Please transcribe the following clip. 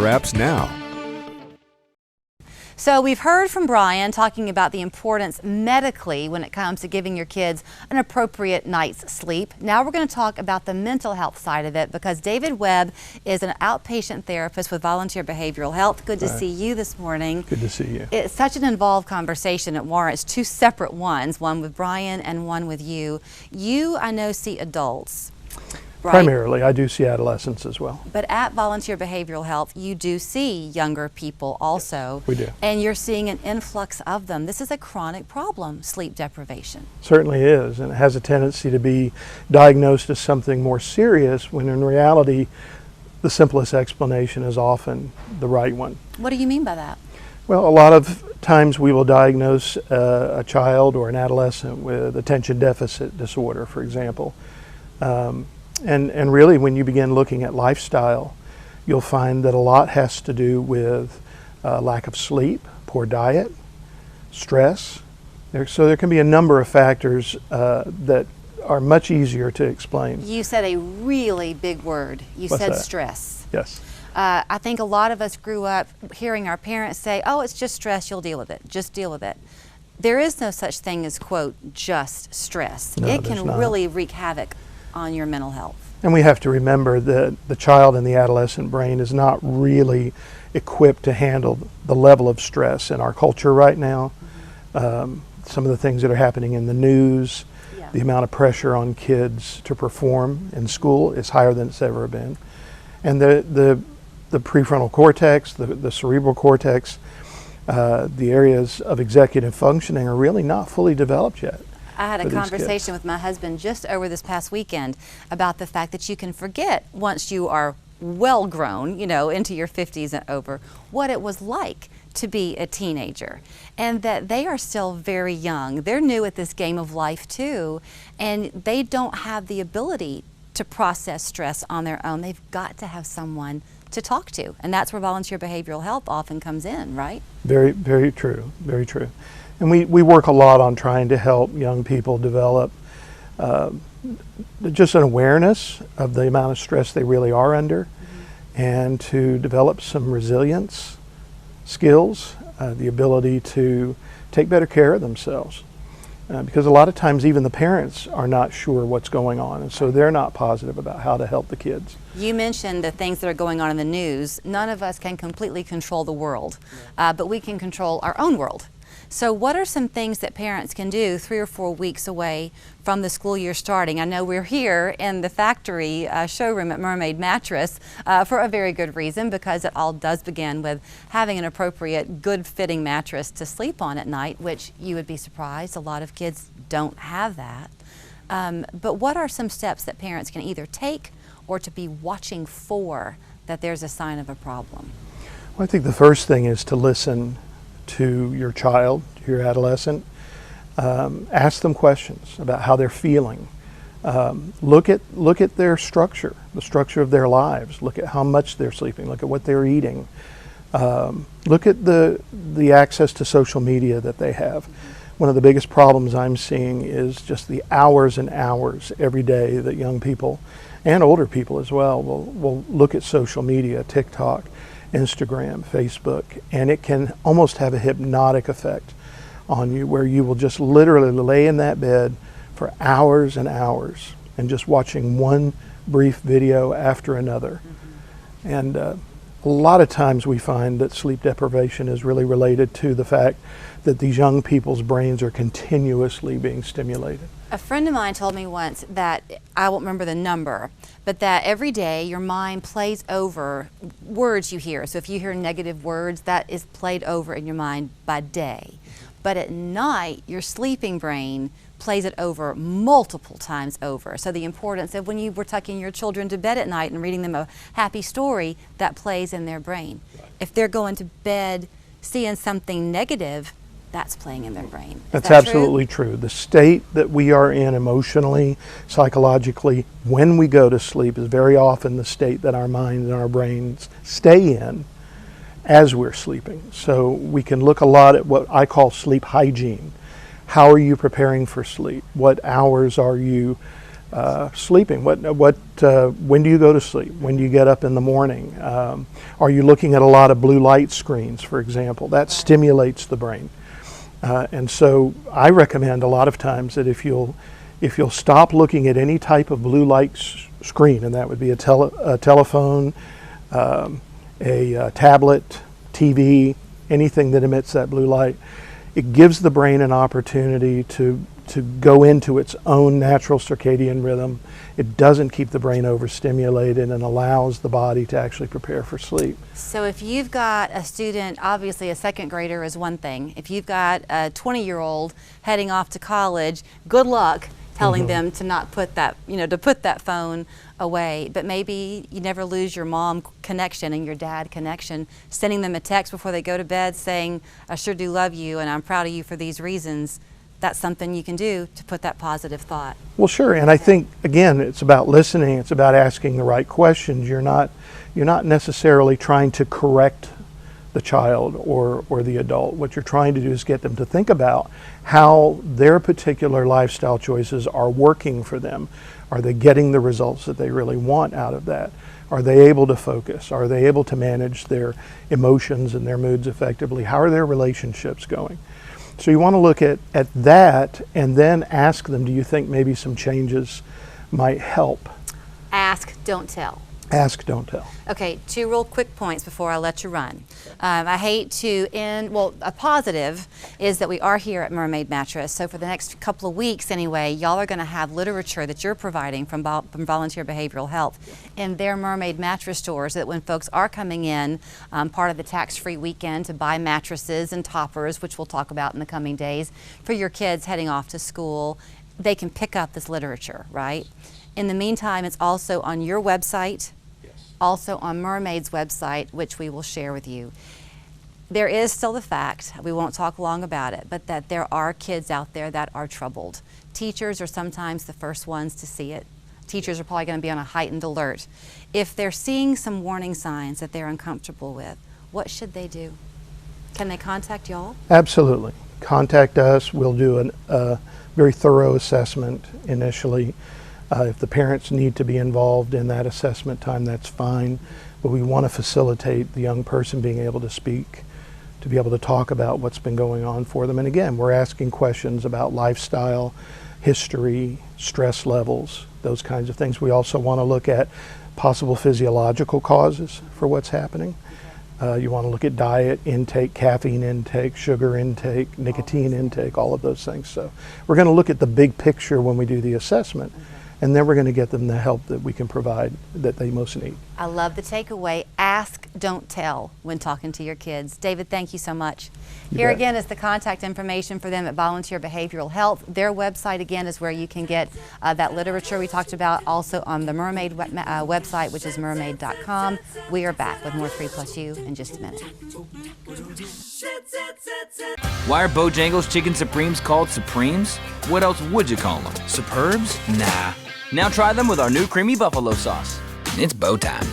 Apps now. So we've heard from Brian talking about the importance medically when it comes to giving your kids an appropriate night's sleep. Now we're going to talk about the mental health side of it because David Webb is an outpatient therapist with Volunteer Behavioral Health. Good to see you this morning. Good to see you. It's such an involved conversation. It warrants two separate ones, one with Brian and one with you. You, I know, see adults. Right? Primarily, I do see adolescents as well. But at Volunteer Behavioral Health, you do see younger people also. Yes, we do. And you're seeing an influx of them. This is a chronic problem, sleep deprivation. Certainly is, and it has a tendency to be diagnosed as something more serious when in reality, the simplest explanation is often the right one. What do you mean by that? Well, a lot of times we will diagnose a child or an adolescent with attention deficit disorder, for example. And really, when you begin looking at lifestyle, you'll find that a lot has to do with lack of sleep, poor diet, stress. So there can be a number of factors that are much easier to explain. You said a really big word. You What's said that? stress. Yes. I think a lot of us grew up hearing our parents say, oh, it's just stress, you'll deal with it. Just deal with it. There is no such thing as, quote, just stress. No, it there's can not. really wreak havoc on your mental health. And we have to remember that the child and the adolescent brain is not really equipped to handle the level of stress in our culture right now. Some of the things that are happening in the news, the amount of pressure on kids to perform in school is higher than it's ever been. And the prefrontal cortex, the cerebral cortex, the areas of executive functioning are really not fully developed yet. I had a conversation with my husband just over this past weekend about the fact that you can forget once you are well grown, you know, into your 50s and over, what it was like to be a teenager, and that they are still very young. They're new at this game of life too, and they don't have the ability to process stress on their own. They've got to have someone to talk to, and that's where volunteer behavioral health often comes in, right? Very, very true, very true. And we work a lot on trying to help young people develop just an awareness of the amount of stress they really are under, and to develop some resilience skills, the ability to take better care of themselves. Because a lot of times even the parents are not sure what's going on, and so they're not positive about how to help the kids. You mentioned the things that are going on in the news. None of us can completely control the world, but we can control our own world. So what are some things that parents can do 3 or 4 weeks away from the school year starting? I know we're here in the factory showroom at Mermaid Mattress for a very good reason, because it all does begin with having an appropriate, good fitting mattress to sleep on at night, which you would be surprised, a lot of kids don't have that. But what are some steps that parents can either take or to be watching for that there's a sign of a problem? Well, I think the first thing is to listen to your child, your adolescent. Ask them questions about how they're feeling. Look at their structure, the structure of their lives. Look at how much they're sleeping. Look at what they're eating. Look at the access to social media that they have. One of the biggest problems I'm seeing is just the hours and hours every day that young people and older people as well will look at social media, TikTok, Instagram, Facebook, and it can almost have a hypnotic effect on you, where you will just literally lay in that bed for hours and hours and just watching one brief video after another. And a lot of times we find that sleep deprivation is really related to the fact that these young people's brains are continuously being stimulated. A friend of mine told me once that, I won't remember the number, but that every day your mind plays over words you hear. So if you hear negative words, that is played over in your mind by day. But at night, your sleeping brain plays it over multiple times over. So the importance of when you were tucking your children to bed at night and reading them a happy story, that plays in their brain. If they're going to bed seeing something negative, that's playing in their brain. That's absolutely true. The state that we are in emotionally, psychologically, when we go to sleep is very often the state that our minds and our brains stay in as we're sleeping. So we can look a lot at what I call sleep hygiene. How are you preparing for sleep? What hours are you Sleeping. When do you go to sleep? When do you get up in the morning? Are you looking at a lot of blue light screens, for example? That stimulates the brain. And so I recommend a lot of times that if you'll stop looking at any type of blue light screen, and that would be a telephone, a tablet, TV, anything that emits that blue light, it gives the brain an opportunity to go into its own natural circadian rhythm. It doesn't keep the brain overstimulated and allows the body to actually prepare for sleep. So if you've got a student, obviously a second grader is one thing. If you've got a 20-year-old heading off to college, good luck telling them to not put that, to put that phone away. But maybe you never lose your mom connection and your dad connection, sending them a text before they go to bed saying, I sure do love you and I'm proud of you for these reasons. That's something you can do to put that positive thought. Well, sure, and I think, again, it's about listening, it's about asking the right questions. You're not necessarily trying to correct the child or the adult. What you're trying to do is get them to think about how their particular lifestyle choices are working for them. Are they getting the results that they really want out of that? Are they able to focus? Are they able to manage their emotions and their moods effectively? How are their relationships going? So you want to look at that and then ask them, do you think maybe some changes might help? Ask, don't tell. Ask, don't tell. Okay, 2 real quick points before I let you run. I hate to end, well, a positive is that we are here at Mermaid Mattress. So for the next couple of weeks anyway, y'all are going to have literature that you're providing from Volunteer Behavioral Health in their Mermaid Mattress stores, that when folks are coming in, part of the tax-free weekend to buy mattresses and toppers, which we'll talk about in the coming days, for your kids heading off to school, they can pick up this literature, right? In the meantime, it's also on your website, also on Mermaid's website, which we will share with you. There is still the fact, we won't talk long about it, but that there are kids out there that are troubled. Teachers are sometimes the first ones to see it. Teachers are probably going to be on a heightened alert. If they're seeing some warning signs that they're uncomfortable with, what should they do? Can they contact y'all? Absolutely. Contact us. We'll do a very thorough assessment initially. If the parents need to be involved in that assessment time, that's fine. But we want to facilitate the young person being able to speak, to be able to talk about what's been going on for them. And again, we're asking questions about lifestyle, history, stress levels, those kinds of things. We also want to look at possible physiological causes for what's happening. You want to look at diet intake, caffeine intake, sugar intake, nicotine intake, all of those things. So we're going to look at the big picture when we do the assessment. And then we're going to get them the help that we can provide that they most need. I love the takeaway. Ask, don't tell when talking to your kids. David, thank you so much. Here again is the contact information for them at Volunteer Behavioral Health. Their website again is where you can get that literature we talked about, also on the Mermaid website, which is mermaid.com. We are back with more 3+U in just a minute. Why are Bojangles Chicken Supremes called Supremes? What else would you call them? Superbs? Nah. Now try them with our new creamy buffalo sauce. It's bow time.